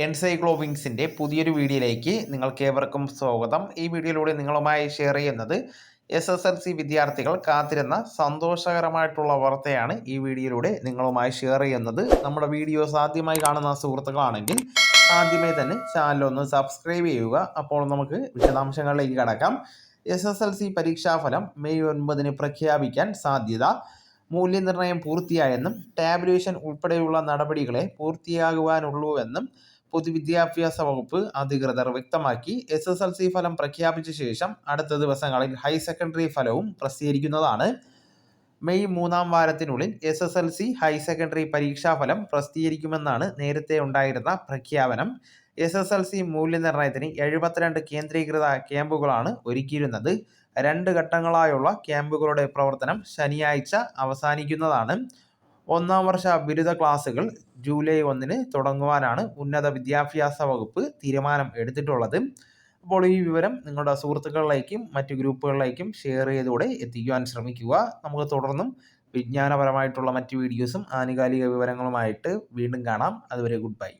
എൻസൈക്ലോവിങ്സിൻ്റെ പുതിയൊരു വീഡിയോയിലേക്ക് നിങ്ങൾക്കേവർക്കും സ്വാഗതം. ഈ വീഡിയോയിലൂടെ നിങ്ങളുമായി ഷെയർ ചെയ്യുന്നത് SSLC വിദ്യാർത്ഥികൾ കാത്തിരുന്ന സന്തോഷകരമായിട്ടുള്ള വാർത്തയാണ് ഈ വീഡിയോയിലൂടെ നിങ്ങളുമായി ഷെയർ ചെയ്യുന്നത്. നമ്മുടെ വീഡിയോസ് ആദ്യമായി കാണുന്ന സുഹൃത്തുക്കളാണെങ്കിൽ ആദ്യമേ തന്നെ ചാനലൊന്ന് സബ്സ്ക്രൈബ് ചെയ്യുക. അപ്പോൾ നമുക്ക് വിശദാംശങ്ങളിലേക്ക് കടക്കാം. SSLC പരീക്ഷാഫലം മെയ് 9 പ്രഖ്യാപിക്കാൻ സാധ്യത. മൂല്യനിർണ്ണയം പൂർത്തിയായെന്നും ടാബുലേഷൻ ഉൾപ്പെടെയുള്ള നടപടികളെ പൂർത്തിയാകുവാനുള്ളൂവെന്നും പൊതുവിദ്യാഭ്യാസ വകുപ്പ് അധികൃതർ വ്യക്തമാക്കി. SSLC ഫലം പ്രഖ്യാപിച്ച ശേഷം അടുത്ത ദിവസങ്ങളിൽ ഹയർ സെക്കൻഡറി ഫലവും പ്രസിദ്ധീകരിക്കുന്നതാണ്. മെയ് 3-ാം വാരത്തിനുള്ളിൽ SSLC ഹയർ സെക്കൻഡറി പരീക്ഷാഫലം പ്രസിദ്ധീകരിക്കുമെന്നാണ് നേരത്തെ ഉണ്ടായിരുന്ന പ്രഖ്യാപനം. SSLC മൂല്യനിർണ്ണയത്തിന് 72 കേന്ദ്രീകൃത ക്യാമ്പുകളാണ് ഒരുക്കിയിരുന്നത്. 2 ഘട്ടങ്ങളായുള്ള ക്യാമ്പുകളുടെ പ്രവർത്തനം ശനിയാഴ്ച അവസാനിക്കുന്നതാണ്. 1-ാം വർഷ ബിരുദ ക്ലാസുകൾ ജൂലൈ 1 തുടങ്ങുവാനാണ് ഉന്നത വിദ്യാഭ്യാസ വകുപ്പ് തീരുമാനം എടുത്തിട്ടുള്ളത്. അപ്പോൾ ഈ വിവരം നിങ്ങളുടെ സുഹൃത്തുക്കളിലേക്കും മറ്റു ഗ്രൂപ്പുകളിലേക്കും ഷെയർ ചെയ്തൂടെ എത്തിക്കുവാൻ ശ്രമിക്കുക. നമുക്ക് തുടർന്നും വിജ്ഞാനപരമായിട്ടുള്ള മറ്റു വീഡിയോസും ആനുകാലിക വിവരങ്ങളുമായിട്ട് വീണ്ടും കാണാം. അതുവരെ ഗുഡ് ബൈ.